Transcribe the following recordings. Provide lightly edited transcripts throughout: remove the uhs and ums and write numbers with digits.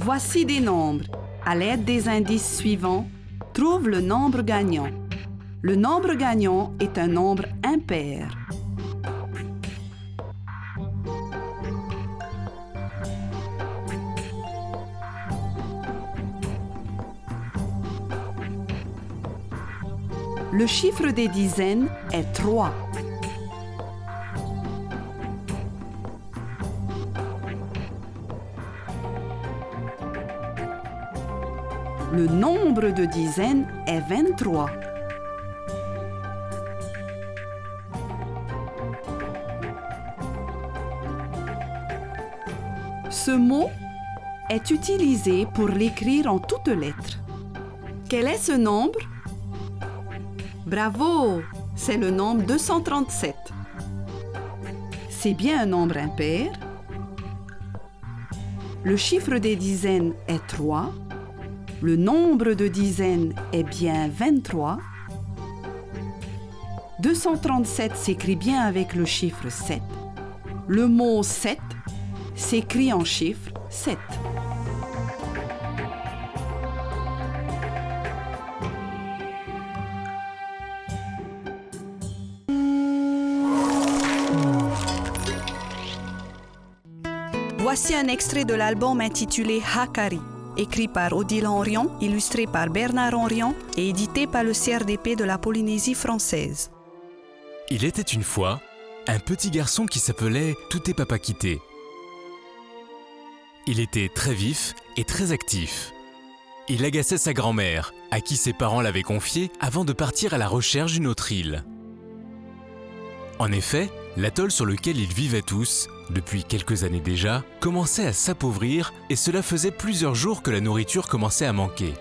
Voici des nombres. À l'aide des indices suivants, trouve le nombre gagnant. Le nombre gagnant est un nombre impair. Le chiffre des dizaines est 3. Le nombre de dizaines est 23. Ce mot est utilisé pour l'écrire en toutes lettres. Quel est ce nombre? Bravo! C'est le nombre 237. C'est bien un nombre impair. Le chiffre des dizaines est 3. Le nombre de dizaines est bien 23. 237 s'écrit bien avec le chiffre 7. Le mot 7 s'écrit en chiffre 7. Voici un extrait de l'album intitulé Hakari, écrit par Odile Henrion, illustré par Bernard Henrion et édité par le CRDP de la Polynésie française. Il était une fois un petit garçon qui s'appelait Touté Papakité. Il était très vif et très actif. Il agaçait sa grand-mère, à qui ses parents l'avaient confié avant de partir à la recherche d'une autre île. En effet, l'atoll sur lequel ils vivaient tous, depuis quelques années déjà, commençait à s'appauvrir et cela faisait plusieurs jours que la nourriture commençait à manquer.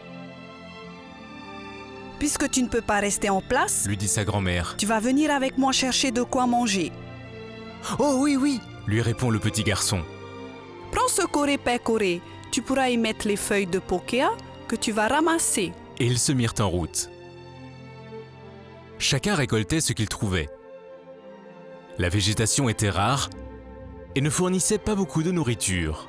« Puisque tu ne peux pas rester en place, lui dit sa grand-mère, tu vas venir avec moi chercher de quoi manger. »« Oh oui, oui !» lui répond le petit garçon. « Prends ce coré-pé-coré, tu pourras y mettre les feuilles de pokea que tu vas ramasser. » Et ils se mirent en route. Chacun récoltait ce qu'il trouvait. La végétation était rare et ne fournissait pas beaucoup de nourriture.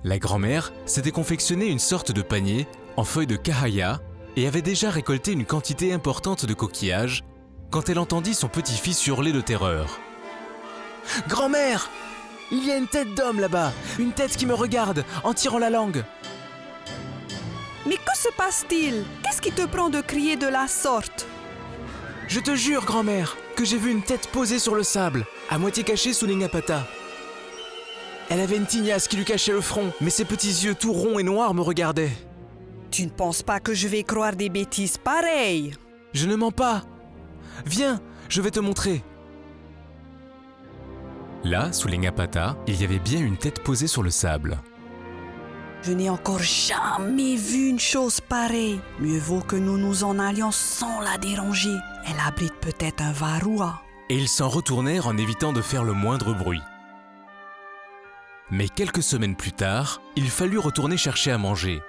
La grand-mère s'était confectionné une sorte de panier en feuilles de kahaya et avait déjà récolté une quantité importante de coquillages quand elle entendit son petit-fils hurler de terreur. « Grand-mère, il y a une tête d'homme là-bas, une tête qui me regarde en tirant la langue. » « Mais que se passe-t-il? Qu'est-ce qui te prend de crier de la sorte? » « Je te jure, grand-mère, que j'ai vu une tête posée sur le sable, à moitié cachée sous l'ingapata. Elle avait une tignasse qui lui cachait le front, mais ses petits yeux tout ronds et noirs me regardaient. »« Tu ne penses pas que je vais croire des bêtises pareilles? »« Je ne mens pas. Viens, je vais te montrer. » Là, sous l'ingapata, il y avait bien une tête posée sur le sable. Je n'ai encore jamais vu une chose pareille. Mieux vaut que nous nous en allions sans la déranger. Elle abrite peut-être un varroa. Et ils s'en retournèrent en évitant de faire le moindre bruit. Mais quelques semaines plus tard, il fallut retourner chercher à manger.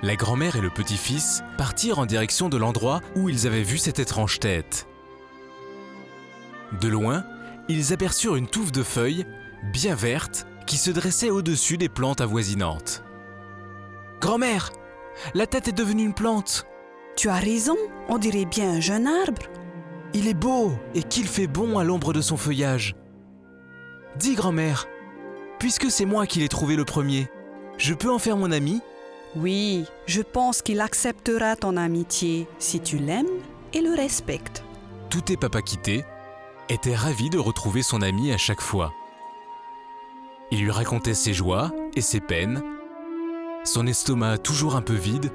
La grand-mère et le petit-fils partirent en direction de l'endroit où ils avaient vu cette étrange tête. De loin, ils aperçurent une touffe de feuilles, bien vertes, qui se dressait au-dessus des plantes avoisinantes. « Grand-mère, la tête est devenue une plante !»« Tu as raison, on dirait bien un jeune arbre. »« Il est beau et qu'il fait bon à l'ombre de son feuillage. »« Dis, grand-mère, puisque c'est moi qui l'ai trouvé le premier, je peux en faire mon ami ?»« Oui, je pense qu'il acceptera ton amitié si tu l'aimes et le respectes. » Touté Papakité était ravi de retrouver son ami à chaque fois. Il lui racontait ses joies et ses peines, son estomac toujours un peu vide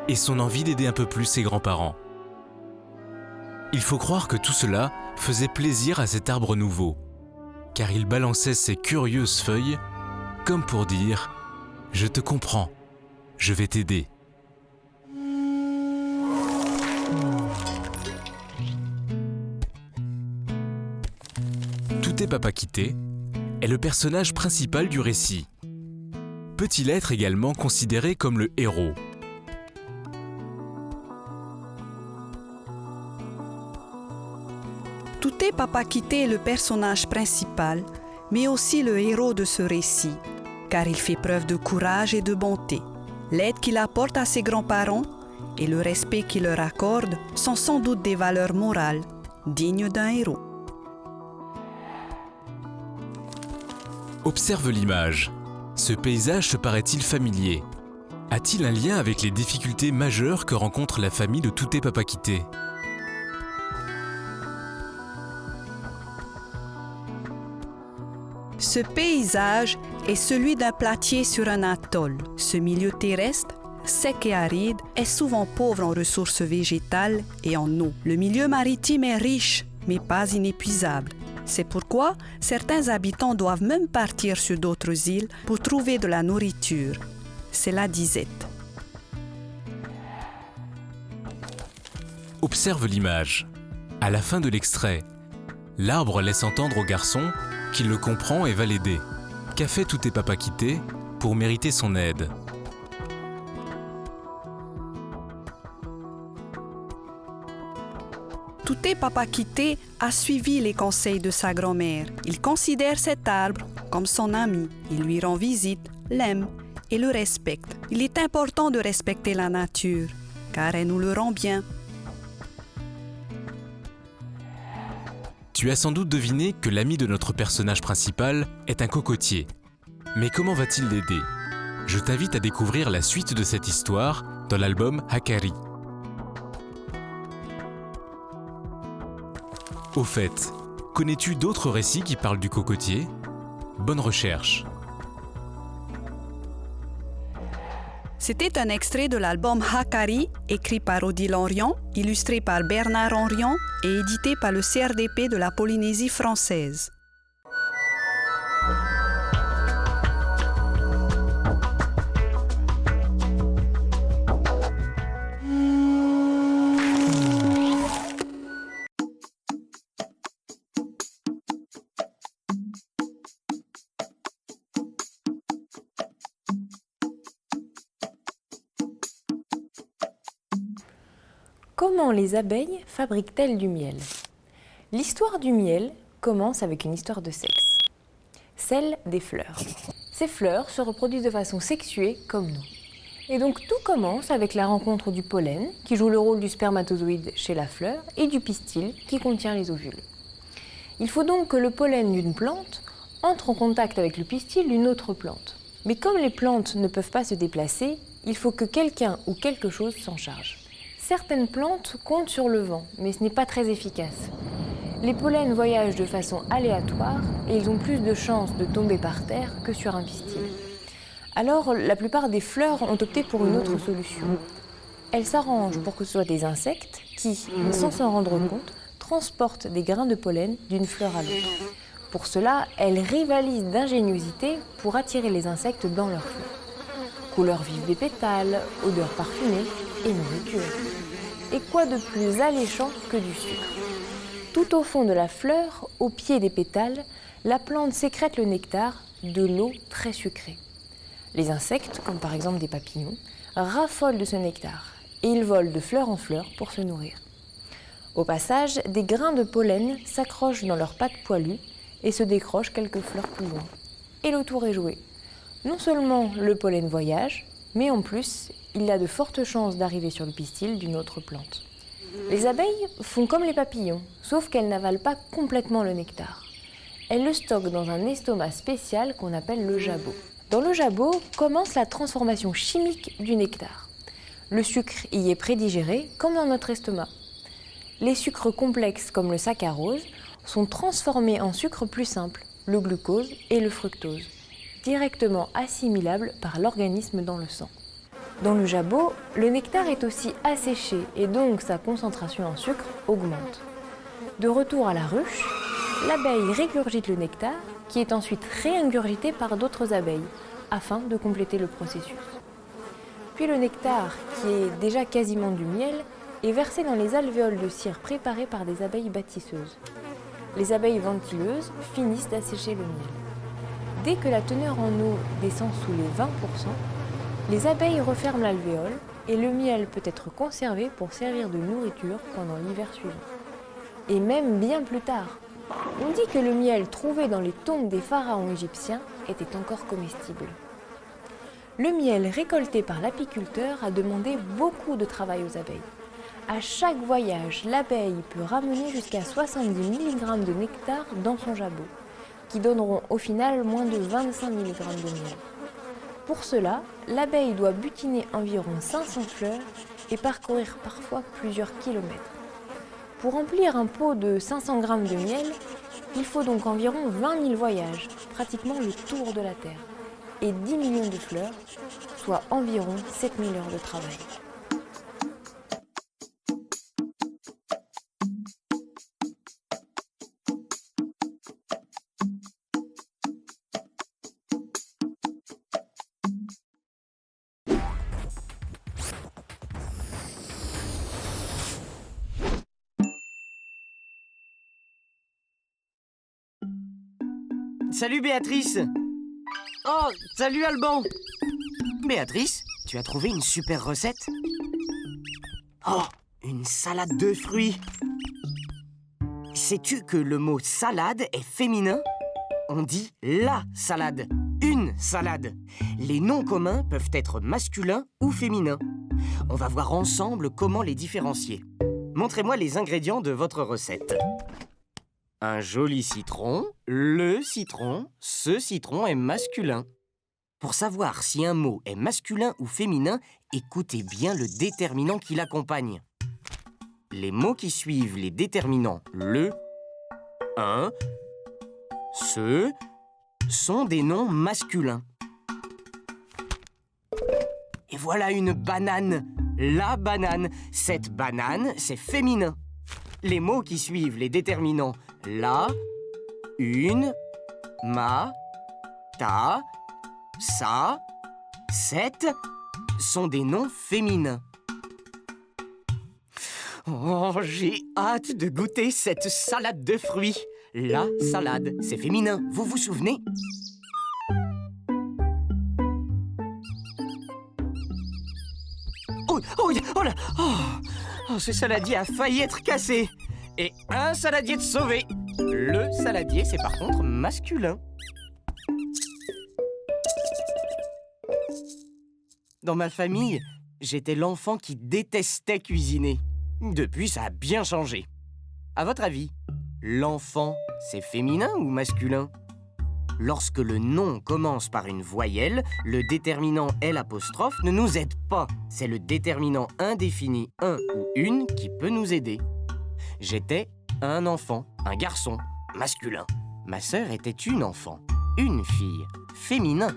et son envie d'aider un peu plus ses grands-parents. Il faut croire que tout cela faisait plaisir à cet arbre nouveau, car il balançait ses curieuses feuilles comme pour dire « Je te comprends, je vais t'aider ». Touté Papakité est le personnage principal du récit. Peut-il être également considéré comme le héros? Touté Papakité est le personnage principal, mais aussi le héros de ce récit. car il fait preuve de courage et de bonté. L'aide qu'il apporte à ses grands-parents et le respect qu'il leur accorde sont sans doute des valeurs morales dignes d'un héros. Observe l'image. Ce paysage te paraît-il familier? A-t-il un lien avec les difficultés majeures que rencontre la famille de Touté Papakité? Ce paysage est celui d'un platier sur un atoll. Ce milieu terrestre, sec et aride, est souvent pauvre en ressources végétales et en eau. Le milieu maritime est riche, mais pas inépuisable. C'est pourquoi certains habitants doivent même partir sur d'autres îles pour trouver de la nourriture. C'est la disette. Observe l'image. À la fin de l'extrait, l'arbre laisse entendre au garçon qu'il le comprend et va l'aider. Qu'a fait Touté Papakité pour mériter son aide? Touté Papakité a suivi les conseils de sa grand-mère. Il considère cet arbre comme son ami. Il lui rend visite, l'aime et le respecte. Il est important de respecter la nature, car elle nous le rend bien. Tu as sans doute deviné que l'ami de notre personnage principal est un cocotier. Mais comment va-t-il l'aider? Je t'invite à découvrir la suite de cette histoire dans l'album Hakari. Au fait, connais-tu d'autres récits qui parlent du cocotier? Bonne recherche. C'était un extrait de l'album Hakari, écrit par Odile Henrion, illustré par Bernard Henrion et édité par le CRDP de la Polynésie française. Comment les abeilles fabriquent-elles du miel? L'histoire du miel commence avec une histoire de sexe, celle des fleurs. Ces fleurs se reproduisent de façon sexuée comme nous. Et donc tout commence avec la rencontre du pollen, qui joue le rôle du spermatozoïde chez la fleur, et du pistil, qui contient les ovules. Il faut donc que le pollen d'une plante entre en contact avec le pistil d'une autre plante. Mais comme les plantes ne peuvent pas se déplacer, il faut que quelqu'un ou quelque chose s'en charge. Certaines plantes comptent sur le vent, mais ce n'est pas très efficace. Les pollens voyagent de façon aléatoire et ils ont plus de chances de tomber par terre que sur un pistil. Alors, la plupart des fleurs ont opté pour une autre solution. Elles s'arrangent pour que ce soit des insectes qui, sans s'en rendre compte, transportent des grains de pollen d'une fleur à l'autre. Pour cela, elles rivalisent d'ingéniosité pour attirer les insectes dans leurs fleurs. Couleur vive des pétales, odeur parfumée et nourriture. Et quoi de plus alléchant que du sucre? Tout au fond de la fleur, au pied des pétales, la plante sécrète le nectar, de l'eau très sucrée. Les insectes, comme par exemple des papillons, raffolent de ce nectar et ils volent de fleur en fleur pour se nourrir. Au passage, des grains de pollen s'accrochent dans leurs pattes poilues et se décrochent quelques fleurs plus loin. Et le tour est joué. Non seulement le pollen voyage, mais en plus, il a de fortes chances d'arriver sur le pistil d'une autre plante. Les abeilles font comme les papillons, sauf qu'elles n'avalent pas complètement le nectar. Elles le stockent dans un estomac spécial qu'on appelle le jabot. Dans le jabot commence la transformation chimique du nectar. Le sucre y est prédigéré, comme dans notre estomac. Les sucres complexes, comme le saccharose, sont transformés en sucres plus simples, le glucose et le fructose, directement assimilables par l'organisme dans le sang. Dans le jabot, le nectar est aussi asséché et donc sa concentration en sucre augmente. De retour à la ruche, l'abeille régurgite le nectar qui est ensuite réingurgité par d'autres abeilles afin de compléter le processus. Puis le nectar, qui est déjà quasiment du miel, est versé dans les alvéoles de cire préparées par des abeilles bâtisseuses. Les abeilles ventileuses finissent d'assécher le miel. Dès que la teneur en eau descend sous les 20%, les abeilles referment l'alvéole et le miel peut être conservé pour servir de nourriture pendant l'hiver suivant. Et même bien plus tard. On dit que le miel trouvé dans les tombes des pharaons égyptiens était encore comestible. Le miel récolté par l'apiculteur a demandé beaucoup de travail aux abeilles. À chaque voyage, l'abeille peut ramener jusqu'à 70 mg de nectar dans son jabot, qui donneront au final moins de 25 mg de miel. Pour cela, l'abeille doit butiner environ 500 fleurs et parcourir parfois plusieurs kilomètres. Pour remplir un pot de 500 g de miel, il faut donc environ 20 000 voyages, pratiquement le tour de la Terre, et 10 millions de fleurs, soit environ 7 000 heures de travail. Salut Béatrice! Oh, salut Alban! Béatrice, tu as trouvé une super recette? Oh, une salade de fruits! Sais-tu que le mot salade est féminin? On dit la salade, une salade. Les noms communs peuvent être masculins ou féminins. On va voir ensemble comment les différencier. Montrez-moi les ingrédients de votre recette. Un joli citron, le citron, ce citron est masculin. Pour savoir si un mot est masculin ou féminin, écoutez bien le déterminant qui l'accompagne. Les mots qui suivent les déterminants le, un, ce sont des noms masculins. Et voilà une banane, la banane. Cette banane, c'est féminin. Les mots qui suivent les déterminants la, une, ma, ta, sa, cette sont des noms féminins. Oh, j'ai hâte de goûter cette salade de fruits. La salade, c'est féminin, vous vous souvenez? Oh, oh, oh là! Oh, ce saladier a failli être cassé. Et un saladier de sauvé. Le saladier, c'est par contre masculin. Dans ma famille, j'étais l'enfant qui détestait cuisiner. Depuis, ça a bien changé. À votre avis, l'enfant, c'est féminin ou masculin? Lorsque le nom commence par une voyelle, le déterminant L' ne nous aide pas. C'est le déterminant indéfini un ou une qui peut nous aider. J'étais un enfant, un garçon, masculin. Ma sœur était une enfant, une fille, féminin.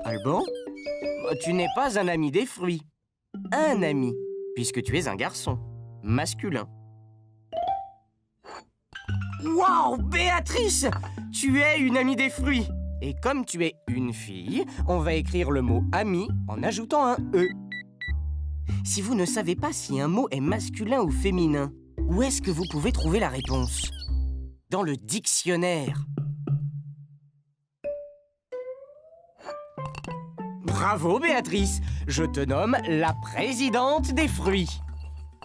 Alban, tu n'es pas un ami des fruits. Un ami, puisque tu es un garçon, masculin. Waouh, Béatrice! Tu es une amie des fruits. Et comme tu es une fille, on va écrire le mot « ami » en ajoutant un « e ». Si vous ne savez pas si un mot est masculin ou féminin, où est-ce que vous pouvez trouver la réponse? Dans le dictionnaire. Bravo, Béatrice! Je te nomme la présidente des fruits.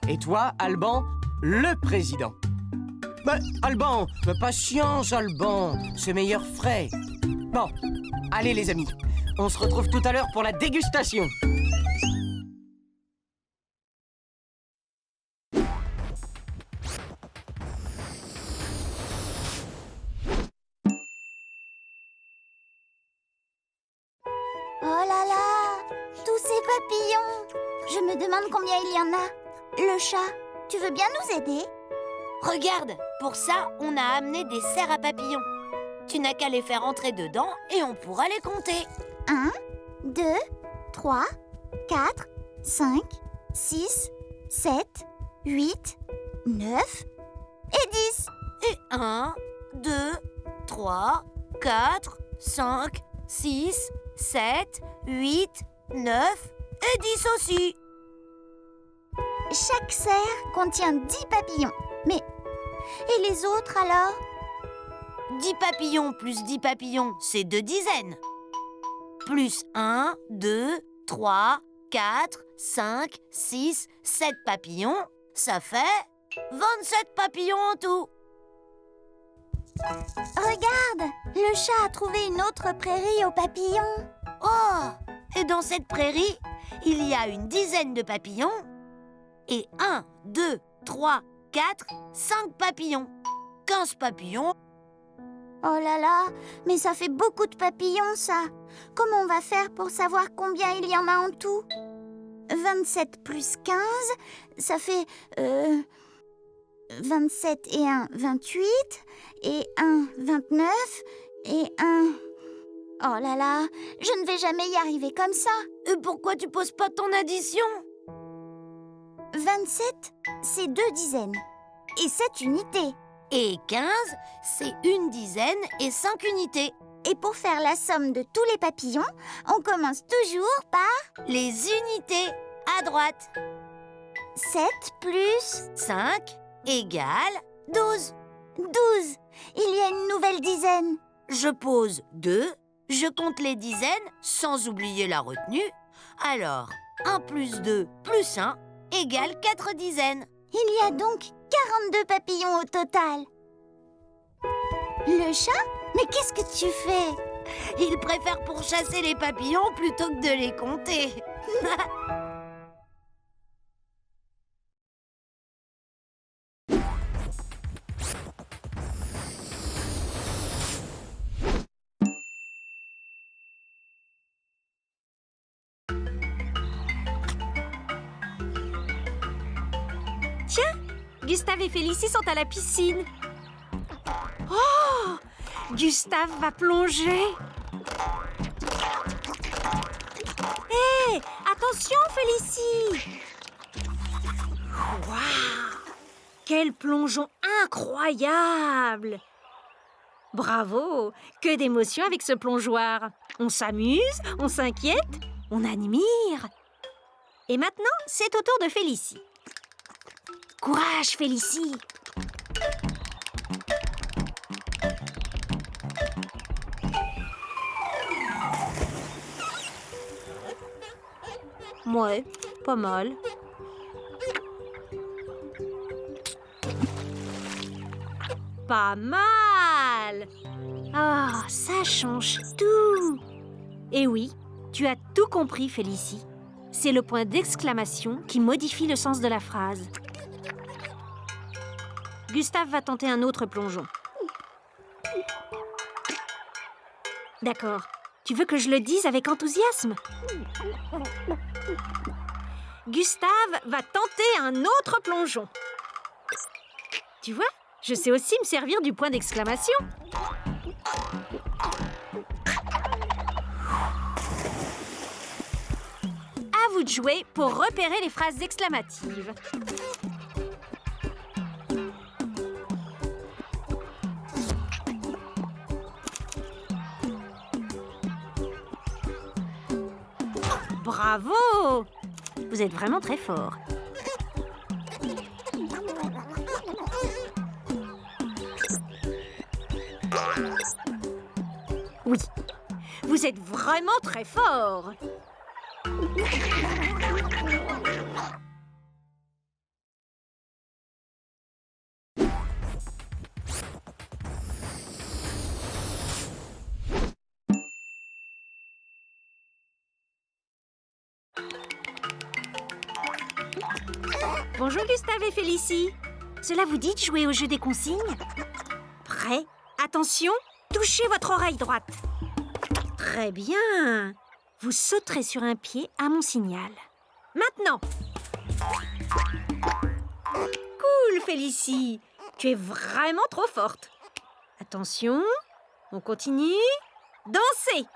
Et toi, Alban, le président. Alban, patience, Alban, c'est meilleur frais. Bon, allez les amis, on se retrouve tout à l'heure pour la dégustation. Oh là là, tous ces papillons. Je me demande combien il y en a. Le chat, tu veux bien nous aider? Regarde, pour ça, on a amené des serres à papillons. Tu n'as qu'à les faire entrer dedans et on pourra les compter. 1, 2, 3, 4, 5, 6, 7, 8, 9 et 10. Et 1, 2, 3, 4, 5, 6, 7, 8, 9 et 10 aussi. Chaque serre contient 10 papillons. Mais, et les autres alors? 10 papillons plus 10 papillons, c'est 2 dizaines. Plus 1, 2, 3, 4, 5, 6, 7 papillons, ça fait 27 papillons en tout. Regarde, le chat a trouvé une autre prairie aux papillons. Oh! Et dans cette prairie, il y a une dizaine de papillons et 1, 2, 3, 4, 5 papillons. 15 papillons. Oh là là, mais ça fait beaucoup de papillons, ça. Comment on va faire pour savoir combien il y en a en tout? 27 plus 15, ça fait 27 et 1, 28, et 1, 29, et 1... Oh là là, je ne vais jamais y arriver comme ça. Et pourquoi tu poses pas ton addition? 27, c'est 2 dizaines, et 7 unités. Et 15, c'est une dizaine et 5 unités. Et pour faire la somme de tous les papillons, on commence toujours par Les unités, à droite. 7 plus 5 égale 12. 12. Il y a une nouvelle dizaine. Je pose 2, je compte les dizaines sans oublier la retenue. Alors, 1 plus 2 plus 1 égale 4 dizaines. Il y a donc 42 papillons au total. Le chat? Mais qu'est-ce que tu fais? Il préfère pourchasser les papillons plutôt que de les compter. Gustave et Félicie sont à la piscine. Oh! Gustave va plonger. Hé! Attention, Félicie! Waouh! Quel plongeon incroyable! Bravo! Que d'émotions avec ce plongeoir. On s'amuse, on s'inquiète, on admire. Et maintenant, c'est au tour de Félicie. Courage, Félicie! Ouais, pas mal. Pas mal! Ah, ça change tout! Et oui, tu as tout compris, Félicie. C'est le point d'exclamation qui modifie le sens de la phrase. Gustave va tenter un autre plongeon. D'accord. Tu veux que je le dise avec enthousiasme? Gustave va tenter un autre plongeon. Tu vois, je sais aussi me servir du point d'exclamation. À vous de jouer pour repérer les phrases exclamatives. Bravo! Vous êtes vraiment très fort. Oui, vous êtes vraiment très fort. Bonjour Gustave et Félicie. Cela vous dit de jouer au jeu des consignes? Prêt? Attention, touchez votre oreille droite. Très bien. Vous sauterez sur un pied à mon signal. Maintenant. Cool, Félicie. Tu es vraiment trop forte. Attention, on continue. Dansez.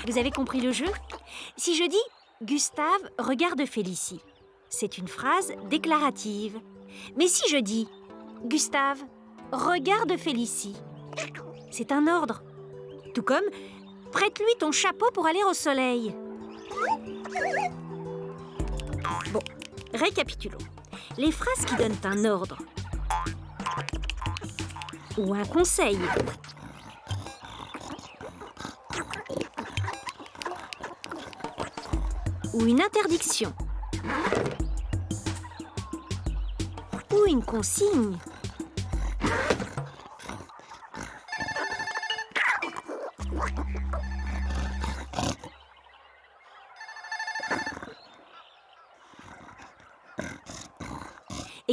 Vous avez compris le jeu? Si je dis « Gustave regarde Félicie », c'est une phrase déclarative. Mais si je dis « Gustave, regarde Félicie », c'est un ordre. Tout comme « Prête-lui ton chapeau pour aller au soleil ». Bon, récapitulons. Les phrases qui donnent un ordre ou un conseil ou une interdiction ou une consigne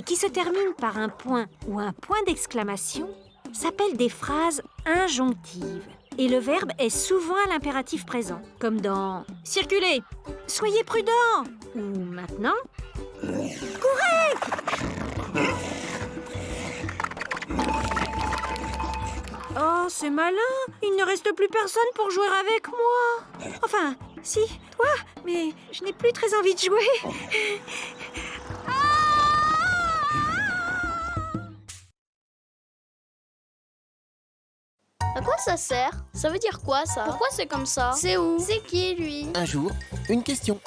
et qui se terminent par un point ou un point d'exclamation s'appellent des phrases injonctives. Et le verbe est souvent à l'impératif présent, comme dans « circuler »,« soyez prudents » ou maintenant « courez ». Oh, c'est malin, il ne reste plus personne pour jouer avec moi. Enfin, si, toi, mais je n'ai plus très envie de jouer. À quoi ça sert? Ça veut dire quoi, ça? Pourquoi c'est comme ça? C'est où? C'est qui, lui? Un jour, une question.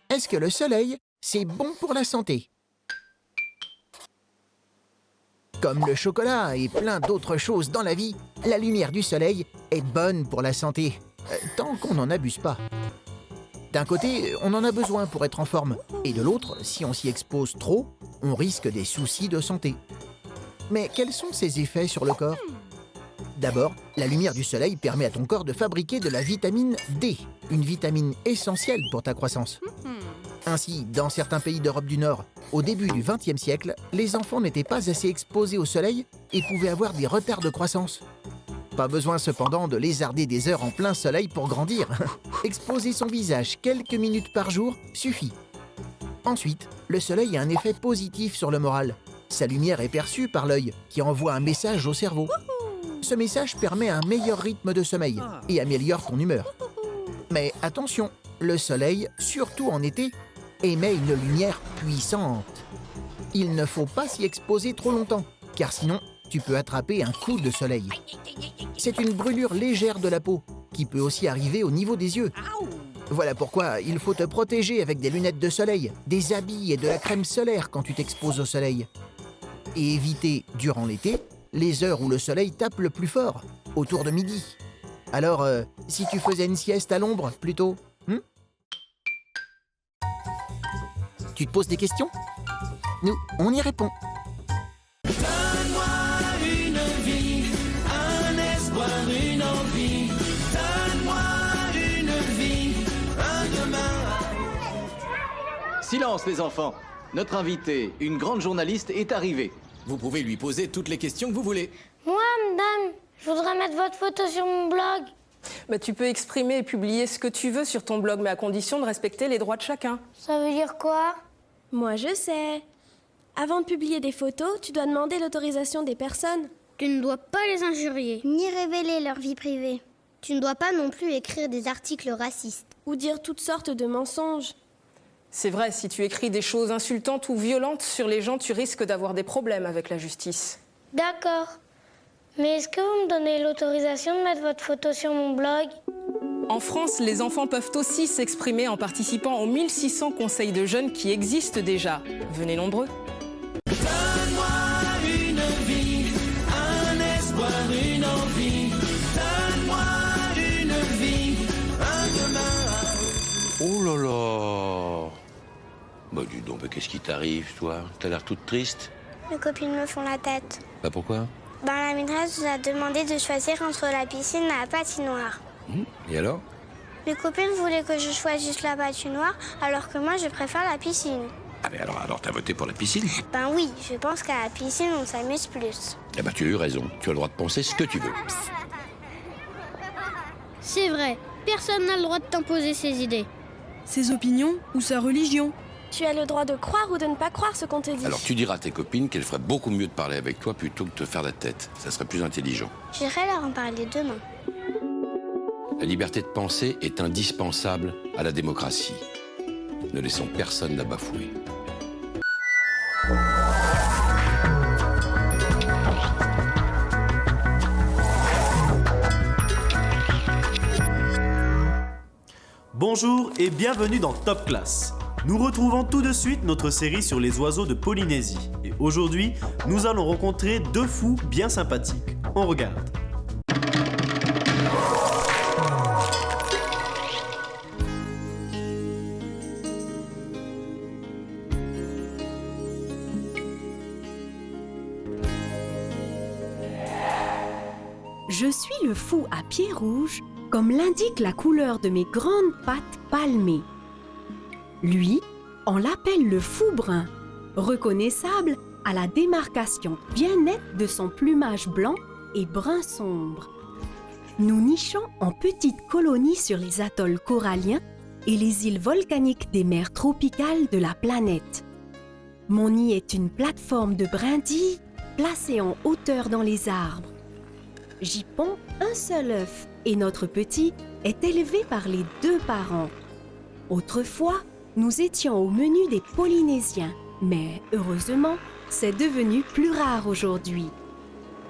Est-ce que le soleil, c'est bon pour la santé? Comme le chocolat et plein d'autres choses dans la vie, la lumière du soleil est bonne pour la santé, tant qu'on n'en abuse pas. D'un côté, on en a besoin pour être en forme, et de l'autre, si on s'y expose trop, on risque des soucis de santé. Mais quels sont ses effets sur le corps? D'abord, la lumière du soleil permet à ton corps de fabriquer de la vitamine D, une vitamine essentielle pour ta croissance. Ainsi, dans certains pays d'Europe du Nord, au début du XXe siècle, les enfants n'étaient pas assez exposés au soleil et pouvaient avoir des retards de croissance. Pas besoin cependant de lézarder des heures en plein soleil pour grandir. Exposer son visage quelques minutes par jour suffit. Ensuite, le soleil a un effet positif sur le moral. Sa lumière est perçue par l'œil, qui envoie un message au cerveau. Ce message permet un meilleur rythme de sommeil et améliore ton humeur. Mais attention, le soleil, surtout en été, émet une lumière puissante. Il ne faut pas s'y exposer trop longtemps, car sinon, tu peux attraper un coup de soleil. C'est une brûlure légère de la peau, qui peut aussi arriver au niveau des yeux. Voilà pourquoi il faut te protéger avec des lunettes de soleil, des habits et de la crème solaire quand tu t'exposes au soleil. Et éviter, durant l'été, les heures où le soleil tape le plus fort, autour de midi. Alors, si tu faisais une sieste à l'ombre, plutôt, Tu te poses des questions? Nous, on y répond. Donne-moi une vie, un espoir, une envie. Donne-moi une vie, un demain. Silence les enfants. Notre invitée, une grande journaliste, est arrivée. Vous pouvez lui poser toutes les questions que vous voulez. Moi, madame, je voudrais mettre votre photo sur mon blog. Tu peux exprimer et publier ce que tu veux sur ton blog, mais à condition de respecter les droits de chacun. Ça veut dire quoi? Moi, je sais. Avant de publier des photos, tu dois demander l'autorisation des personnes. Tu ne dois pas les injurier. Ni révéler leur vie privée. Tu ne dois pas non plus écrire des articles racistes. Ou dire toutes sortes de mensonges. C'est vrai, si tu écris des choses insultantes ou violentes sur les gens, tu risques d'avoir des problèmes avec la justice. D'accord. Mais est-ce que vous me donnez l'autorisation de mettre votre photo sur mon blog? En France, les enfants peuvent aussi s'exprimer en participant aux 1600 conseils de jeunes qui existent déjà. Venez nombreux. Donne-moi une vie, un espoir, une envie. Donne-moi une vie, un demain. Oh là là! Dis donc, qu'est-ce qui t'arrive, toi? T'as l'air toute triste. Mes copines me font la tête. Pourquoi? La maîtresse nous a demandé de choisir entre la piscine et la patinoire. Et alors? Mes copines voulaient que je choisisse la patinoire, alors que moi, je préfère la piscine. Ah mais alors t'as voté pour la piscine? Oui, je pense qu'à la piscine, on s'amuse plus. Tu as eu raison. Tu as le droit de penser ce que tu veux. C'est vrai, personne n'a le droit de t'imposer ses idées. Ses opinions ou sa religion. Tu as le droit de croire ou de ne pas croire ce qu'on te dit. Alors tu diras à tes copines qu'elles feraient beaucoup mieux de parler avec toi plutôt que de te faire la tête. Ça serait plus intelligent. J'irai leur en parler demain. La liberté de penser est indispensable à la démocratie. Ne laissons personne la bafouer. Bonjour et bienvenue dans Top Class. Nous retrouvons tout de suite notre série sur les oiseaux de Polynésie. Et aujourd'hui, nous allons rencontrer deux fous bien sympathiques. On regarde. Je suis le fou à pieds rouges, comme l'indique la couleur de mes grandes pattes palmées. Lui, on l'appelle le fou brun. reconnaissable à la démarcation bien nette de son plumage blanc et brun sombre. Nous nichons en petites colonies sur les atolls coralliens et les îles volcaniques des mers tropicales de la planète. Mon nid est une plateforme de brindilles placée en hauteur dans les arbres. J'y ponds un seul œuf et notre petit est élevé par les 2 parents. Autrefois, nous étions au menu des Polynésiens, mais heureusement, c'est devenu plus rare aujourd'hui.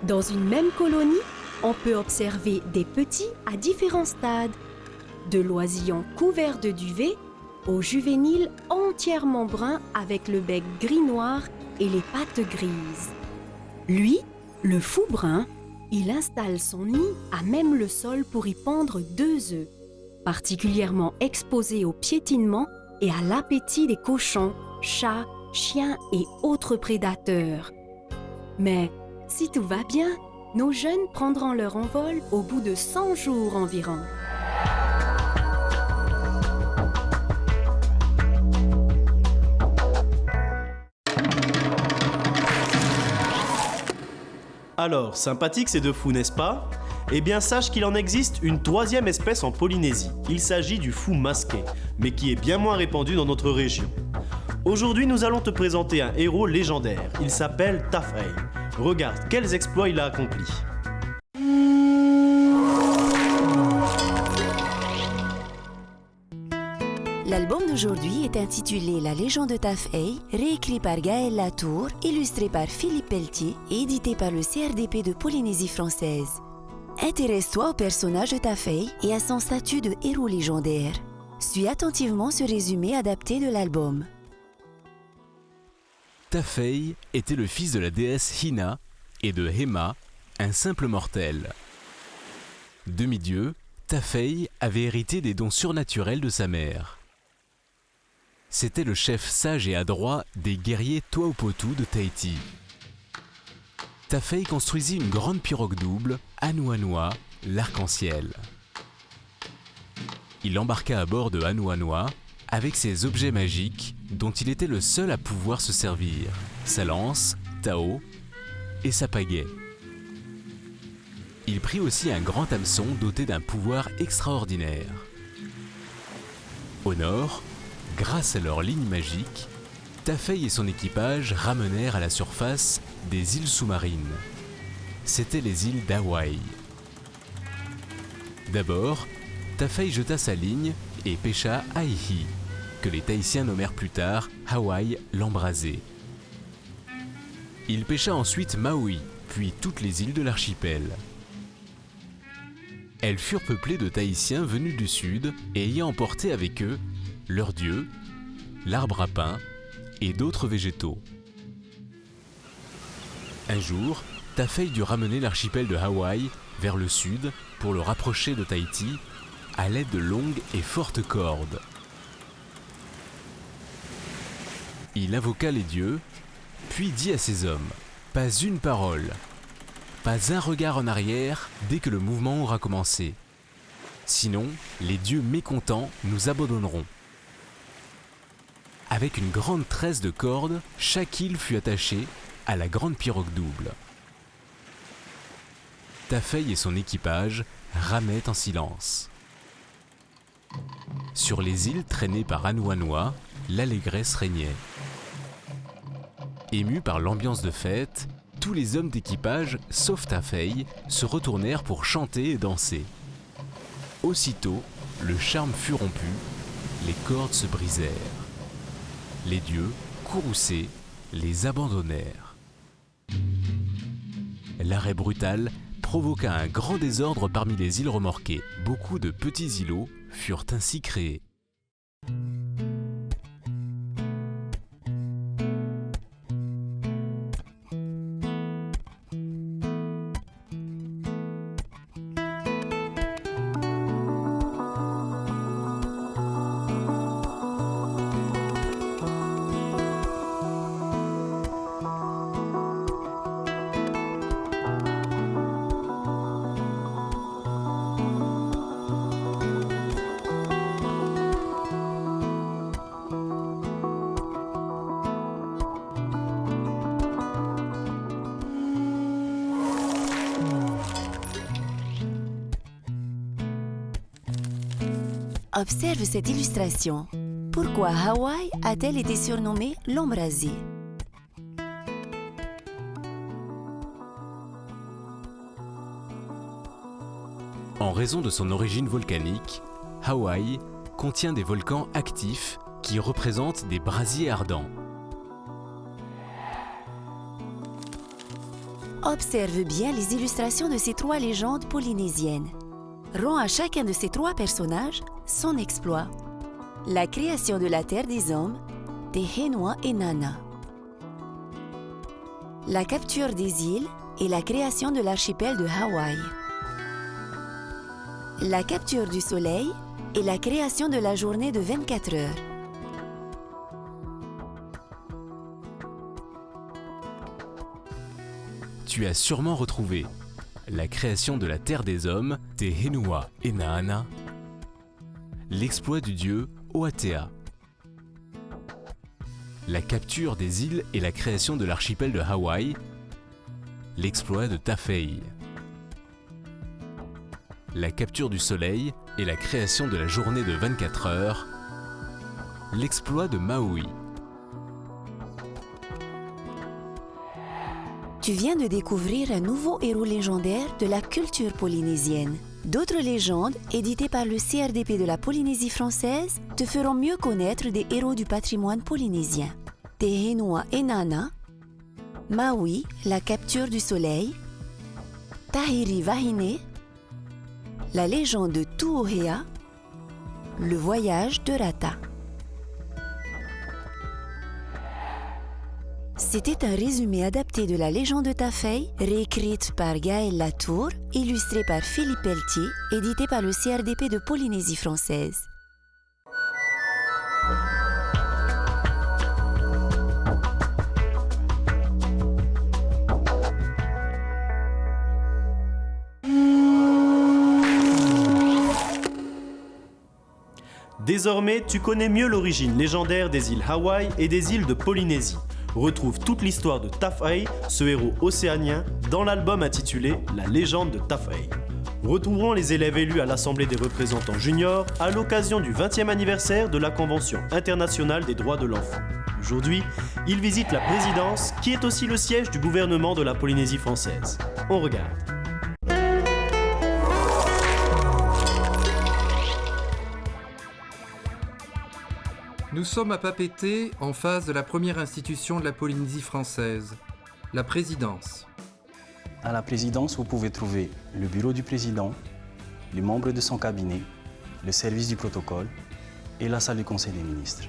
Dans une même colonie, on peut observer des petits à différents stades, de l'oisillon couvert de duvet au juvénile entièrement brun avec le bec gris-noir et les pattes grises. Lui, le fou brun, il installe son nid à même le sol pour y pondre 2 œufs, particulièrement exposés au piétinement et à l'appétit des cochons, chats, chiens et autres prédateurs. Mais si tout va bien, nos jeunes prendront leur envol au bout de 100 jours environ. Alors, sympathique ces 2 fous, n'est-ce pas? Eh bien, sache qu'il en existe une 3e espèce en Polynésie. Il s'agit du fou masqué, mais qui est bien moins répandu dans notre région. Aujourd'hui, nous allons te présenter un héros légendaire. Il s'appelle Tafei. Regarde quels exploits il a accomplis. L'album d'aujourd'hui est intitulé La légende de Tafei, réécrit par Gaël Latour, illustré par Philippe Pelletier et édité par le CRDP de Polynésie française. Intéresse-toi au personnage de Tafei et à son statut de héros légendaire. Suis attentivement ce résumé adapté de l'album. Tafei était le fils de la déesse Hina et de Hema, un simple mortel. Demi-dieu, Tafei avait hérité des dons surnaturels de sa mère. C'était le chef sage et adroit des guerriers Tuaopotu de Tahiti. Tafei construisit une grande pirogue double, Anuanua, l'arc-en-ciel. Il embarqua à bord de Anuanua avec ses objets magiques dont il était le seul à pouvoir se servir, sa lance, Tao, et sa pagaie. Il prit aussi un grand hameçon doté d'un pouvoir extraordinaire. Au nord, grâce à leur ligne magique, Tafei et son équipage ramenèrent à la surface des îles sous-marines. C'étaient les îles d'Hawaï. D'abord, Tafei jeta sa ligne et pêcha Aihi, que les Tahitiens nommèrent plus tard Hawaï l'embrasé. Il pêcha ensuite Maui, puis toutes les îles de l'archipel. Elles furent peuplées de Tahitiens venus du sud et ayant emporté avec eux leur dieu, l'arbre à pain et d'autres végétaux. Un jour, Tafei dut ramener l'archipel de Hawaï vers le sud pour le rapprocher de Tahiti à l'aide de longues et fortes cordes. Il invoqua les dieux, puis dit à ses hommes « Pas une parole, pas un regard en arrière dès que le mouvement aura commencé. Sinon, les dieux mécontents nous abandonneront. » Avec une grande tresse de cordes, chaque île fut attachée à la grande pirogue double. Tafei et son équipage ramaient en silence. Sur les îles traînées par Anuanua, l'allégresse régnait. Émus par l'ambiance de fête, tous les hommes d'équipage, sauf Tafei, se retournèrent pour chanter et danser. Aussitôt, le charme fut rompu, les cordes se brisèrent. Les dieux, courroucés, les abandonnèrent. L'arrêt brutal provoqua un grand désordre parmi les îles remorquées. Beaucoup de petits îlots furent ainsi créés. Observe cette illustration. Pourquoi Hawaï a-t-elle été surnommée l'embrasé? En raison de son origine volcanique, Hawaï contient des volcans actifs qui représentent des brasiers ardents. Observe bien les illustrations de ces 3 légendes polynésiennes. Rend à chacun de ces 3 personnages son exploit. La création de la terre des hommes, des Henua et Nana. La capture des îles et la création de l'archipel de Hawaï. La capture du soleil et la création de la journée de 24 heures. Tu as sûrement retrouvé la création de la terre des hommes, des Henua et Naana, l'exploit du dieu Oatea, la capture des îles et la création de l'archipel de Hawaï, l'exploit de Tafei, la capture du soleil et la création de la journée de 24 heures, l'exploit de Maui. Tu viens de découvrir un nouveau héros légendaire de la culture polynésienne. D'autres légendes, éditées par le CRDP de la Polynésie française, te feront mieux connaître des héros du patrimoine polynésien. Te Henua et Nana, Maui, la capture du soleil, Tahiri Wahine, la légende de Tuohea, le voyage de Rata. C'était un résumé adapté de la légende de Tafei, réécrite par Gaël Latour, illustré par Philippe Pelletier, édité par le CRDP de Polynésie française. Désormais, tu connais mieux l'origine légendaire des îles Hawaï et des îles de Polynésie. Retrouve toute l'histoire de Tafei, ce héros océanien, dans l'album intitulé La légende de Tafei. Retrouverons les élèves élus à l'Assemblée des représentants juniors à l'occasion du 20e anniversaire de la Convention internationale des droits de l'enfant. Aujourd'hui, ils visitent la présidence, qui est aussi le siège du gouvernement de la Polynésie française. On regarde. Nous sommes à Papeete, en face de la première institution de la Polynésie française, la présidence. À la présidence, vous pouvez trouver le bureau du président, les membres de son cabinet, le service du protocole et la salle du conseil des ministres.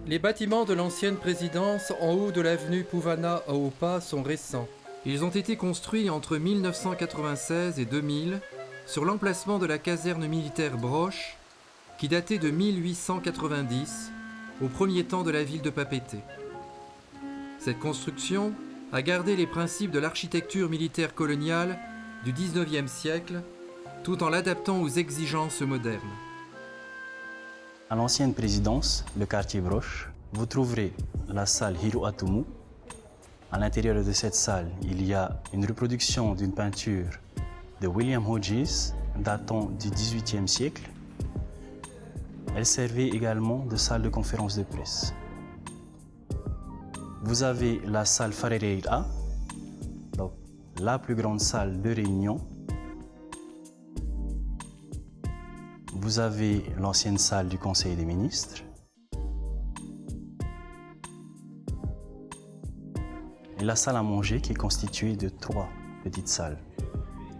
Les bâtiments de l'ancienne présidence en haut de l'avenue Puvana à Opa sont récents. Ils ont été construits entre 1996 et 2000 sur l'emplacement de la caserne militaire Broche, qui datait de 1890, au premier temps de la ville de Papeete. Cette construction a gardé les principes de l'architecture militaire coloniale du XIXe siècle, tout en l'adaptant aux exigences modernes. À l'ancienne présidence, le quartier Broche, vous trouverez la salle Hiruatumu. À l'intérieur de cette salle, il y a une reproduction d'une peinture de William Hodges, datant du XVIIIe siècle. Elle servait également de salle de conférence de presse. Vous avez la salle Wharereira, donc la plus grande salle de réunion. Vous avez l'ancienne salle du Conseil des ministres. Et la salle à manger qui est constituée de 3 petites salles.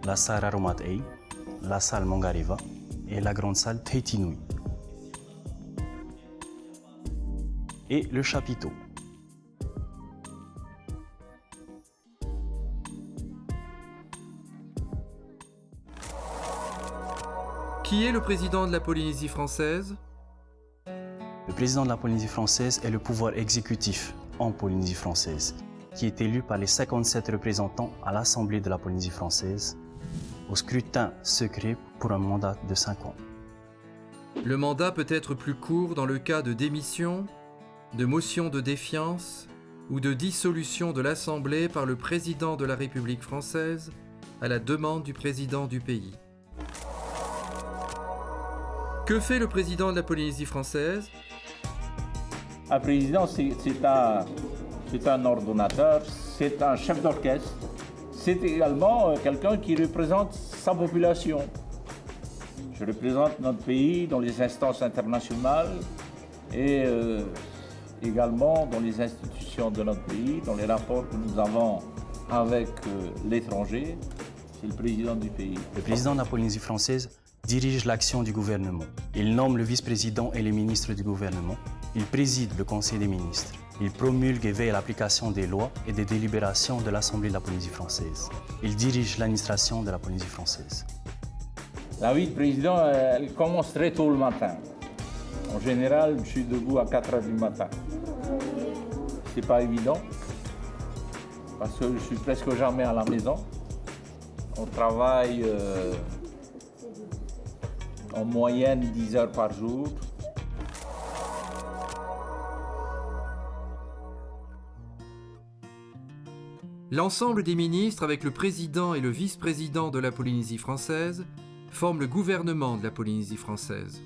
La salle Aromatei, la salle Mangariva et la grande salle Teitinui. Et le chapiteau. Qui est le président de la Polynésie française ? Le président de la Polynésie française est le pouvoir exécutif en Polynésie française, qui est élu par les 57 représentants à l'Assemblée de la Polynésie française, au scrutin secret pour un mandat de 5 ans. Le mandat peut être plus court dans le cas de démission, de motion de défiance ou de dissolution de l'Assemblée par le président de la République française à la demande du président du pays. Que fait le président de la Polynésie française ? Un président, c'est un ordonnateur, c'est un chef d'orchestre, c'est également quelqu'un qui représente sa population. Je représente notre pays dans les instances internationales et également dans les institutions de notre pays, dans les rapports que nous avons avec l'étranger. C'est le président du pays. Le président de la Polynésie française dirige l'action du gouvernement. Il nomme le vice-président et les ministres du gouvernement. Il préside le Conseil des ministres. Il promulgue et veille à l'application des lois et des délibérations de l'Assemblée de la Polynésie française. Il dirige l'administration de la Polynésie française. La vie de président, elle commence très tôt le matin. En général, je suis debout à 4 h du matin. C'est pas évident, parce que je suis presque jamais à la maison. On travaille en moyenne 10 heures par jour. L'ensemble des ministres, avec le président et le vice-président de la Polynésie française, forment le gouvernement de la Polynésie française.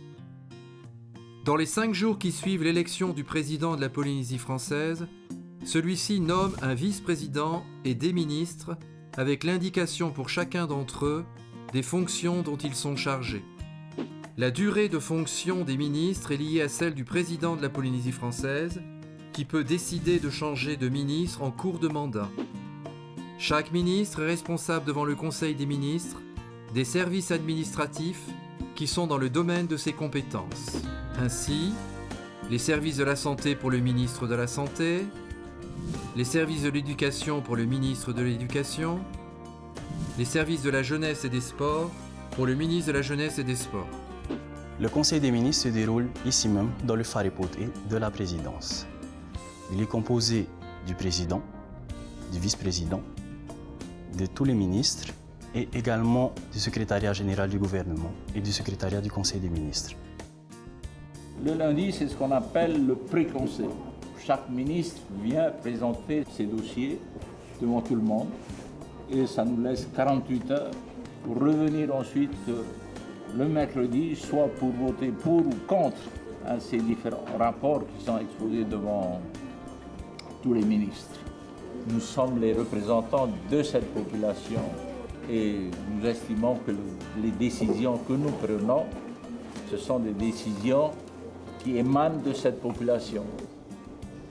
Dans les 5 jours qui suivent l'élection du président de la Polynésie française, celui-ci nomme un vice-président et des ministres, avec l'indication pour chacun d'entre eux des fonctions dont ils sont chargés. La durée de fonction des ministres est liée à celle du président de la Polynésie française, qui peut décider de changer de ministre en cours de mandat. Chaque ministre est responsable devant le Conseil des ministres des services administratifs qui sont dans le domaine de ses compétences. Ainsi, les services de la santé pour le ministre de la Santé, les services de l'éducation pour le ministre de l'Éducation, les services de la jeunesse et des sports pour le ministre de la Jeunesse et des Sports. Le Conseil des ministres se déroule ici même dans le Wharepote de la présidence. Il est composé du président, du vice-président, de tous les ministres et également du secrétariat général du gouvernement et du secrétariat du Conseil des ministres. Le lundi, c'est ce qu'on appelle le pré-conseil. Chaque ministre vient présenter ses dossiers devant tout le monde et ça nous laisse 48 heures pour revenir ensuite le mercredi, soit pour voter pour ou contre ces différents rapports qui sont exposés devant tous les ministres. Nous sommes les représentants de cette population et nous estimons que les décisions que nous prenons, ce sont des décisions qui émanent de cette population.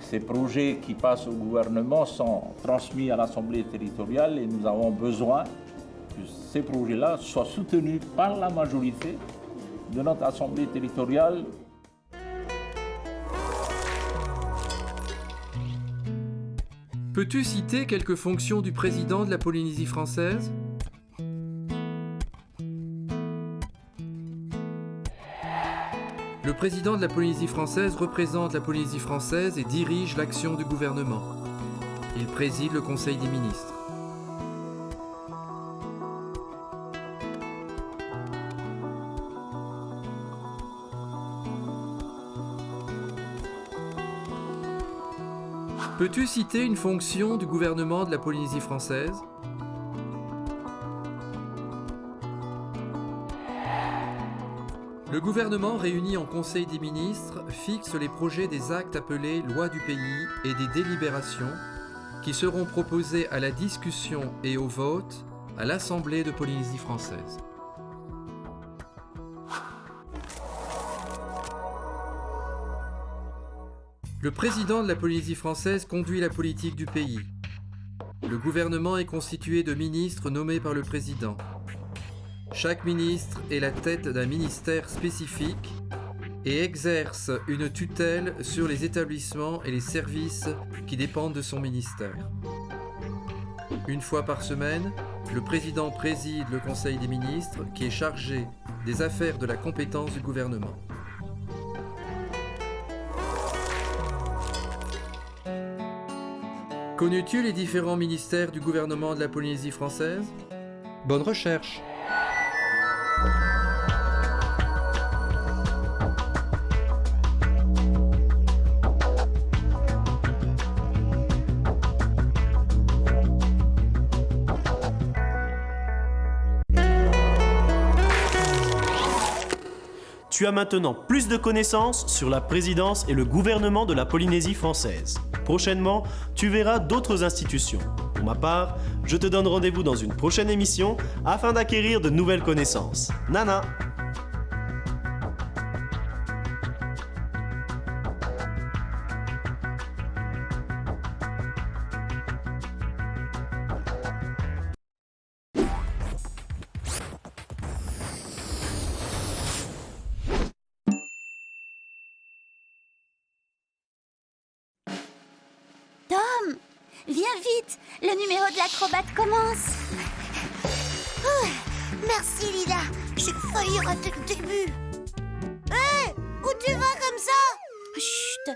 Ces projets qui passent au gouvernement sont transmis à l'Assemblée territoriale et nous avons besoin que ces projets-là soient soutenus par la majorité de notre Assemblée territoriale. Peux-tu citer quelques fonctions du président de la Polynésie française ? Le président de la Polynésie française représente la Polynésie française et dirige l'action du gouvernement. Il préside le Conseil des ministres. Peux-tu citer une fonction du gouvernement de la Polynésie française ? Le gouvernement réuni en Conseil des ministres fixe les projets des actes appelés lois du pays et des délibérations qui seront proposés à la discussion et au vote à l'Assemblée de Polynésie française. Le président de la Polynésie française conduit la politique du pays. Le gouvernement est constitué de ministres nommés par le président. Chaque ministre est la tête d'un ministère spécifique et exerce une tutelle sur les établissements et les services qui dépendent de son ministère. Une fois par semaine, le président préside le Conseil des ministres qui est chargé des affaires de la compétence du gouvernement. Connais-tu les différents ministères du gouvernement de la Polynésie française ? Bonne recherche! Tu as maintenant plus de connaissances sur la présidence et le gouvernement de la Polynésie française. Prochainement, tu verras d'autres institutions. Pour ma part, je te donne rendez-vous dans une prochaine émission afin d'acquérir de nouvelles connaissances. Nana! Tom, viens vite, le numéro de l'acrobate commence. Merci, Lila. J'ai failli rater le début. Hé, où tu vas comme ça? Chut,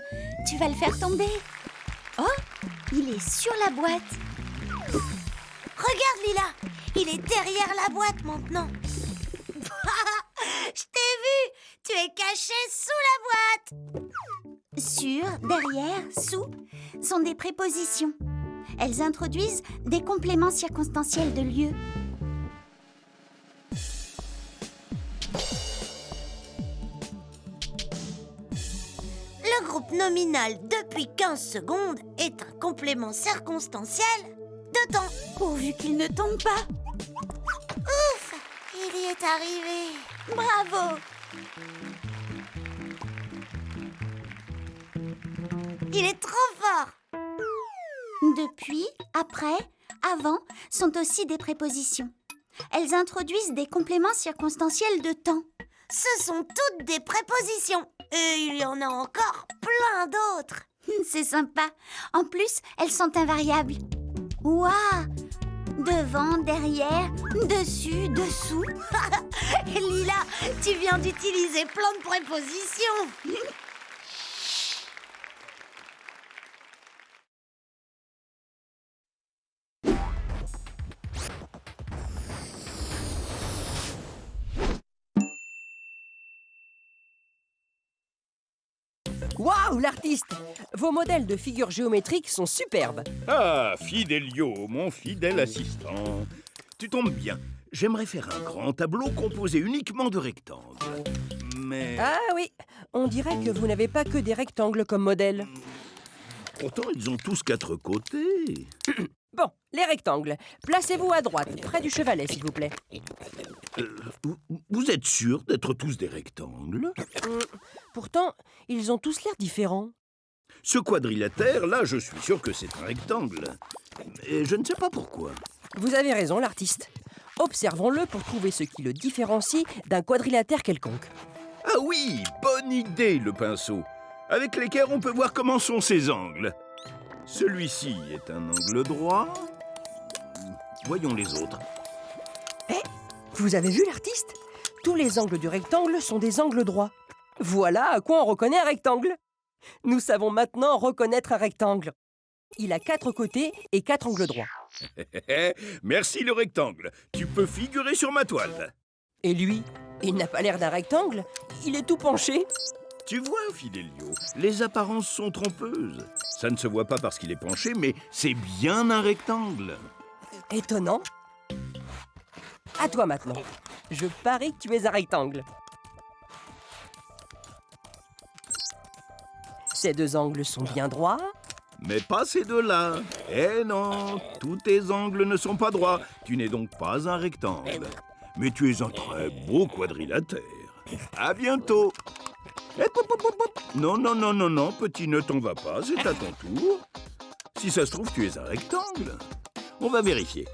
tu vas le faire tomber. Oh, il est sur la boîte. Regarde, Lila, il est derrière la boîte maintenant. Je t'ai vu, tu es caché sous la boîte. Sur, derrière, sous sont des prépositions. Elles introduisent des compléments circonstanciels de lieu. Le groupe nominal depuis 15 secondes est un complément circonstanciel de temps. Pourvu qu'il ne tombe pas. Ouf, il y est arrivé. Bravo. Il est trop fort. Depuis, après, avant sont aussi des prépositions. Elles introduisent des compléments circonstanciels de temps. Ce sont toutes des prépositions. Et il y en a encore plein d'autres. C'est sympa. En plus, elles sont invariables. Ouah! Devant, derrière, dessus, dessous. Lila, tu viens d'utiliser plein de prépositions. Waouh, l'artiste! Vos modèles de figures géométriques sont superbes. Ah, Fidelio, mon fidèle assistant. Tu tombes bien. J'aimerais faire un grand tableau composé uniquement de rectangles. Mais... Ah oui, on dirait que vous n'avez pas que des rectangles comme modèle. Pourtant, ils ont tous 4 côtés. Bon, les rectangles. Placez-vous à droite, près du chevalet, s'il vous plaît. Vous êtes sûr d'être tous des rectangles? Pourtant, ils ont tous l'air différents. Ce quadrilatère, là, je suis sûr que c'est un rectangle. Et je ne sais pas pourquoi. Vous avez raison, l'artiste. Observons-le pour trouver ce qui le différencie d'un quadrilatère quelconque. Ah oui, bonne idée, le pinceau. Avec l'équerre, on peut voir comment sont ses angles. Celui-ci est un angle droit. Voyons les autres. Vous avez vu, l'artiste? Tous les angles du rectangle sont des angles droits. Voilà à quoi on reconnaît un rectangle. Nous savons maintenant reconnaître un rectangle. Il a 4 côtés et 4 angles droits. Merci le rectangle. Tu peux figurer sur ma toile. Et lui, il n'a pas l'air d'un rectangle. Il est tout penché. Tu vois, Fidelio, les apparences sont trompeuses. Ça ne se voit pas parce qu'il est penché, mais c'est bien un rectangle. Étonnant. À toi maintenant. Je parie que tu es un rectangle. Ces 2 angles sont bien droits. Mais pas ces 2-là. Eh non, tous tes angles ne sont pas droits. Tu n'es donc pas un rectangle. Mais tu es un très beau quadrilatère. À bientôt. Non, non, non, non, non, petit, ne t'en va pas, c'est à ton tour. Si ça se trouve, tu es un rectangle. On va vérifier.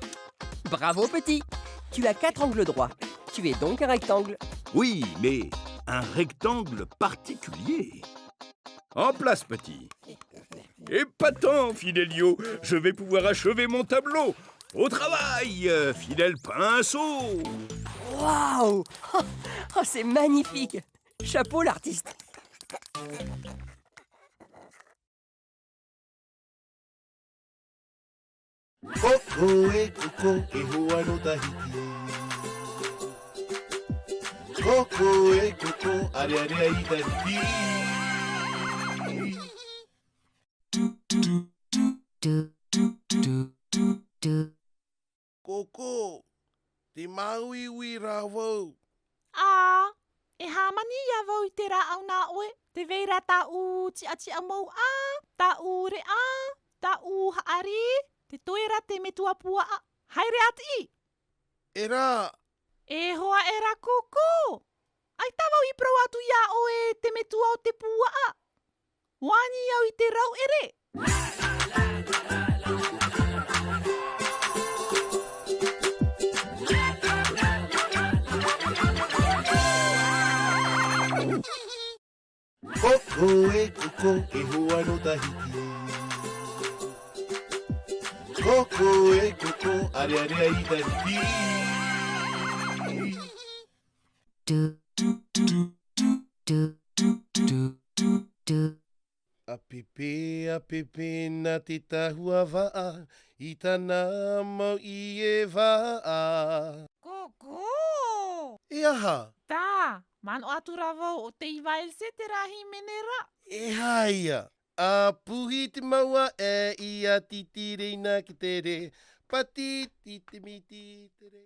Bravo, petit. Tu as 4 angles droits. Tu es donc un rectangle. Oui, mais un rectangle particulier. En place, petit. Épatant, Fidelio. Je vais pouvoir achever mon tableau. Au travail, fidèle pinceau. Waouh! Oh, c'est magnifique. Chapeau, l'artiste. Coco et Coco et Hoa no Tahiti. Coco et Coco, allez, allez, allez, Tahiti. Coco, ti maui wi ravo. E hamani ia vau I te rā au nā oe. Te veira tā u tia mou a, tā u re a, tā u haari, te toera te metua pua a. Haere ati I. E rā. E hoa e rā koko. Ai tawau I prau atu ia oe te metua o te pua a. Wani au I te rau ere. Koko e hoa no Tahiti. Koko e koko, are are ai Tahiti. Apepe na te tahua waa, I tana mau I e waa. Koko! E aha? Tā, mano atu ravau o te iwael se te rahi menera. E haia, a puhi te maua e ia titireina ki te re, pati titimiti te re.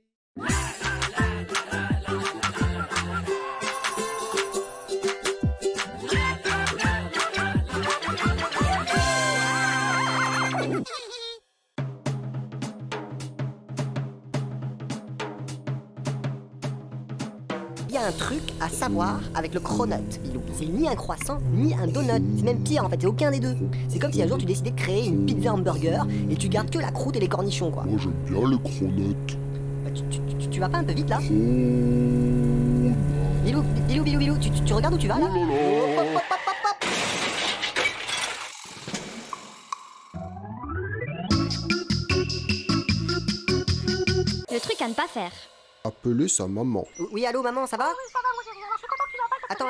Il y a un truc à savoir avec le cronut, Bilou. C'est ni un croissant, ni un donut. C'est même pire en fait, c'est aucun des deux. C'est comme si un jour tu décidais de créer une pizza hamburger et tu gardes que la croûte et les cornichons, quoi. Moi j'aime bien les cronuts. Bah, tu vas pas un peu vite là? Bilou, tu regardes où tu vas là? Oh là là. Hop, hop, hop, hop, hop. Le truc à ne pas faire. Appeler sa maman. Oui, allô maman, ça va? Oui, ça va, moi j'ai rien. Je suis contente que tu m'appelles. Attends,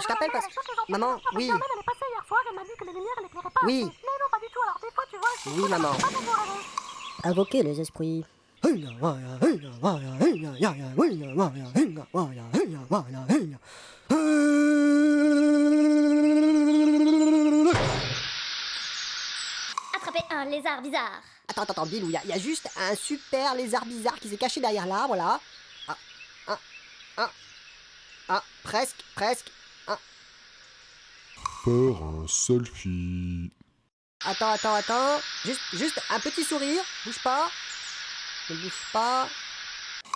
je t'appelle parce que... Maman, oui. Elle est passée hier soir, elle m'a dit que les lumières n'éclairaient pas. Oui. Mais non, pas du tout. Alors des fois, tu vois... Oui, maman. Invoquer les esprits. Attraper un lézard bizarre. Attends, Bilou, il y a juste un super lézard bizarre qui s'est caché derrière là, voilà. Presque. Faire un selfie. Attends. Juste un petit sourire. Bouge pas. Ne bouge pas.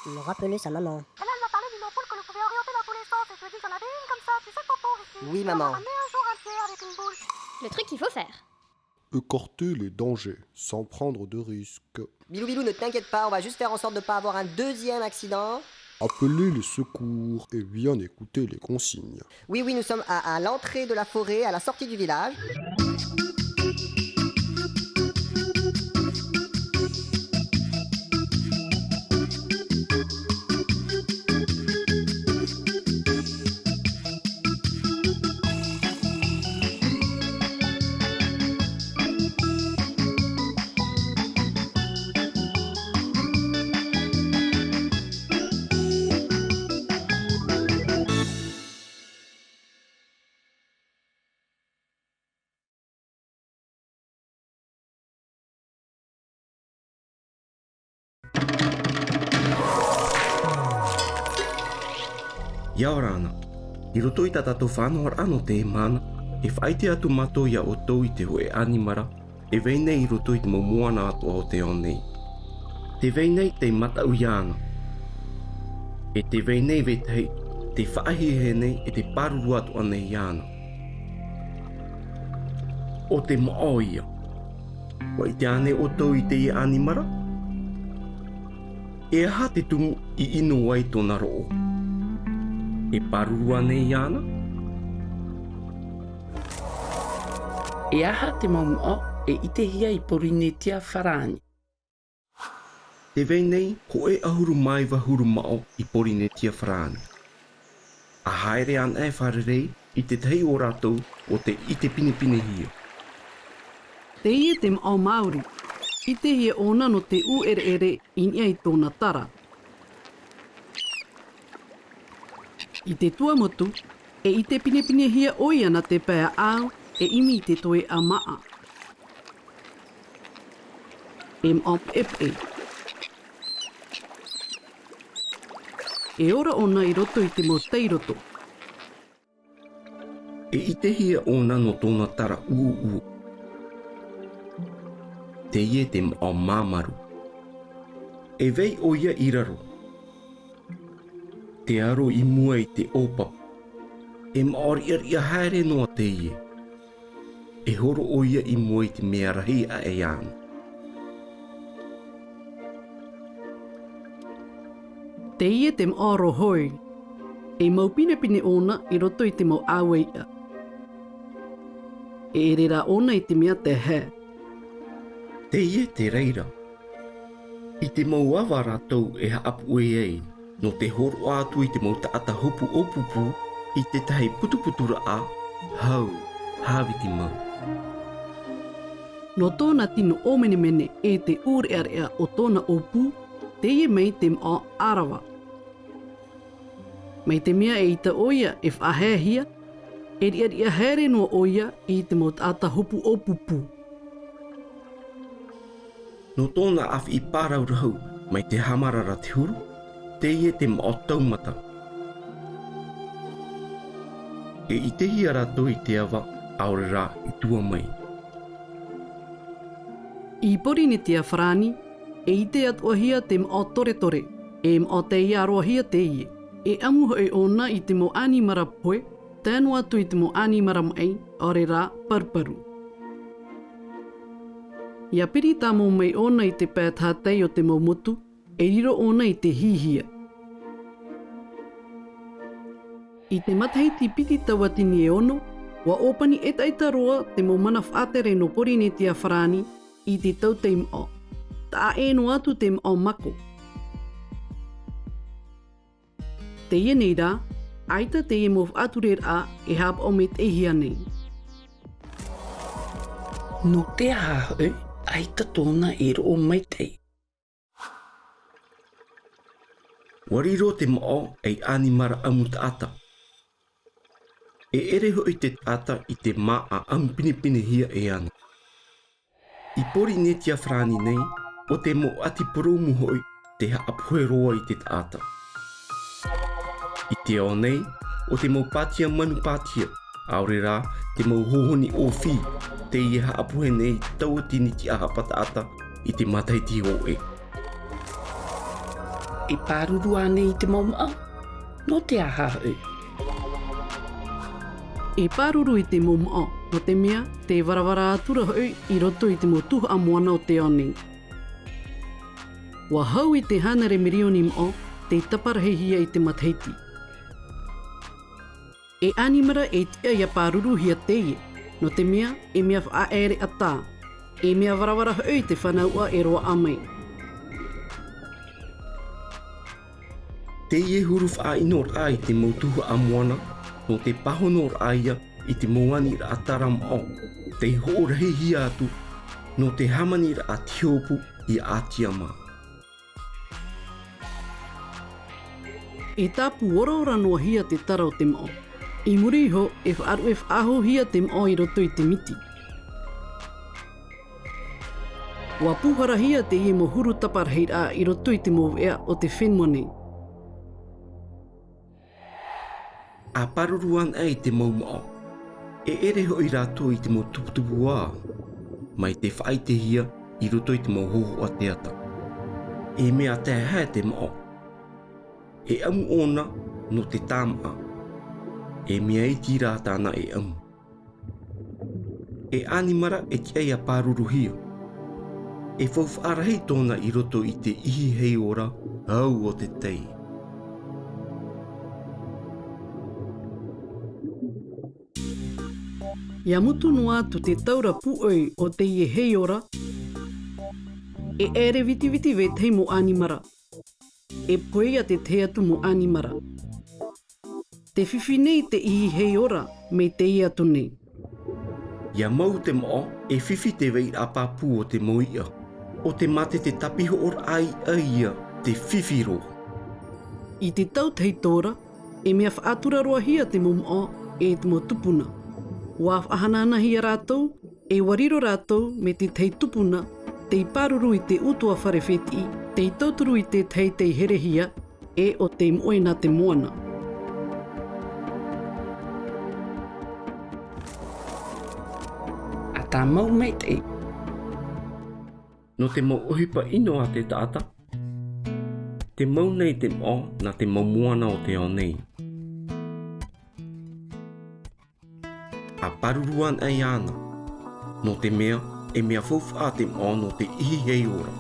Me rappeler sa maman. Elle m'a parlé d'une ampoule que l'on pouvait orienter dans tous les sens et je lui ai dit que j'en avais une comme ça, tu sais, Popo, ici. Oui, maman. On va ramener un jour un pierre avec une boule. Le truc qu'il faut faire. Écarter les dangers, sans prendre de risques. Bilou, ne t'inquiète pas, on va juste faire en sorte de ne pas avoir un deuxième accident. Appeler les secours et bien écouter les consignes. Oui, nous sommes à l'entrée de la forêt, à la sortie du village. Ia ora ana, I roto I tātou whānau ar ano te mana, e whaite atu mato ia o tau I te hoe animara, e veinei I roto I te momoana atu o te onei. Te veinei te matau iana. E te veinei vetei, te whaahihe nei e te paruru atu anei iana. O te mao ia. Wai te ane o tau I te animara? E aha te tumu I ino wai tōna roo. E parurua nei ana? E aha te maumao e ite hia I Polinesia wharani. Te veinei, ko e ahuru mai wahuru mao I Polinesia wharani. A haere ana e wharerei I te tei o rātou o te ite pinepine hia. Te ie te mao Māori, ite hia ona no te u ere inia I tōna tara. I te tua motu, e I te pinepine hia oi ana te pēa au, e imi I te toe a maa. E mop epe. E ora ona I roto I te moteiroto, E I te hia ona no tōna tara uu. Te ie te o māmaru. E vei o ia I raro. Te aro I mua I te opa. E maori ia haere noa te ie. E horo o ia I mua I te mea rahi a e ana. Te ie te maoro hoi. E mau pine ona I roto I te mau awe ia. E rera ona I te mea te he. Te ie te reira. I te mau awa rātou e haapu e ei, no te horo atu I te mau taata hopu opupu, I te tahi putuputura a, hau, hāwiti mau. No tōna tino omenemene e te ūrearea o tōna opu, te ie mei te mao arawa. Mei te mea e I te oia e whahēhia, e ria here no oia I te mau taata hopu opupu. No tōna awhi I pāraurahau, mai te hamarara te huru, te ie te mao taumata. E I te hia rātou I te awa, aore rā I tua mai. I Porinitia Wharani, e I te atuahia te mao tore, e mao te ia aroahia te ie. E amu hoi ona I te mo animara poe, tēnu atu I te mo animara mai, aore rā parparu. Ia piri tā mō mei ona I te pētātei o te maumotu, e riro ona I te hihia. I te mataiti piti tawatini e ono, wa opani e taitaroa te mo mana whātere no Porinitia Wharani I te tau te mao. Tā e no atu te mao mako. Te ie nei rā, aita te ie mo whāturer a e hāpa o me te hia nei. No te hāhau, aita tōna e ro mai tei. Wariro te mao ei animara amu taata. E ere hoi te taata I te maa a ampinipine hia e ana. I Porinitia Wharani nei, o te mo ati poromu hoi te haapohe roa I te taata. I te ao nei, o te mau pātia manu pātia, aore rā te mau hohoni o whi, te ie haapohe nei tauatini ki aha pataata I te mataiti o e. E pāruru ane I te maumau, no te ahahau. E pāruru I te maumau, no te mea, te warawara atura hau I roto I te motuha amoana o te anei. Wa hau I te hanare mirioni mao, te taparahehia I te mataiti. E animara e tia ia pāruru hia teie, no te mea e mea whaere atā, e mea warawara hau I te whanaua e roa amai. Te ie huru whainor ai te mautuha amoana, no te pahonor aia I te moani ra atara mao, te horahi hi atu, no te hamani ra atiopu I atia maa. E tāpu ora noa hia te tara o te mao. I muri ho e whaaru e whaaho hia te mao I roto I te miti. Wa puhara hia te ie mo huru taparheira I roto I te mowea o te whenua nei. A paruruan ai te maumao, e ere hoi rātou I te mo tuputupu wā, mai te whaite hia I roto I te mo hoho a te ata. E mea te hae te mao. E amu ona no te tāmaa. E mea I tira tāna e amu. E animara e kia ia pāruru hia. E whauwhaarahei tōna I roto I te ihi hei ora, au o te tei. Ia mutu no atu te taura puoi o te ie hei ora, e ere viti ve tei mo animara. E poia te te atu mo animara. Te whiwhi nei te ihi hei ora me te i atu nei. Ia mau te mao e whiwhi te vei a pāpū o te moia. O te mate te tapiho ora ai aia te whiwhi roa. I te tau tei tora, e mea whaatura roa hia te mumao e te mo tupuna. Wa whahanana hia rātou, e wariro rātou me te tei tupuna, te paruru I te utua wharewheti, te tauturu I te tei herehia, e o te moena te moana. tā mau mei te. No te mau ohipa ino a te tata. Te mau nei te mo na te mau moana o te ao nei. A paruruan ai ana. No te mea, e mea fauwha te mo no te ihi hei ora.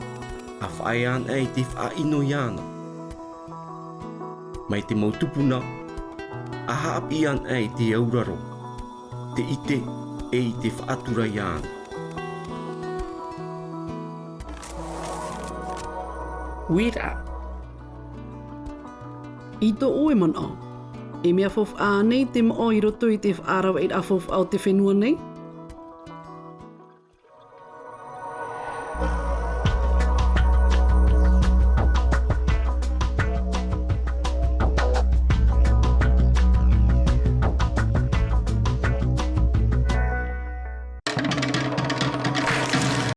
A whae an ai te wha ino i ana. Mai te mau tupuna, a haapi an ai te auraro. Te ite e i te whaatura i ana. Wira. I tō oe mana. E mea fof a nei te mo i roto i te whaarawa i a fof au te whenua nei?